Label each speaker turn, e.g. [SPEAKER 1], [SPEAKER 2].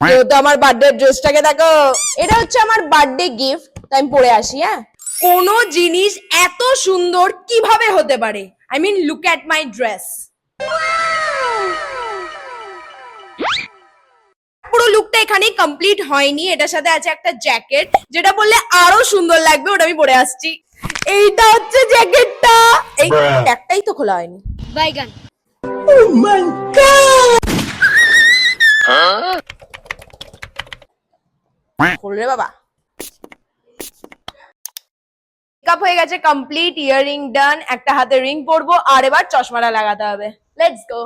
[SPEAKER 1] কেউ তো আমার বার্থডে ড্রেসটাকে দেখো, এটা হচ্ছে আমার বার্থডে গিফট, তাই আমি পরে আসি। হ্যাঁ, কোনো জিনিস এত সুন্দর কিভাবে হতে পারে? I mean look at my dress. পুরো লুকটা এখানেই কমপ্লিট হয়নি, এটার সাথে আছে একটা জ্যাকেট যেটা পরলে আরো সুন্দর লাগবে, ওটা আমি পরে আসছি। এইটা হচ্ছে জ্যাকেটটা, এই ট্যাগটাই তো খোলা হয়নি।
[SPEAKER 2] বাইগান।
[SPEAKER 1] Oh my god! খোল রে বাবা। মেকআপ হয়ে গেছে কমপ্লিট, ইয়াররিং ডান, একটা হাতে রিং পরবো আর এবার চশমাটা লাগাতে হবে। Let's go.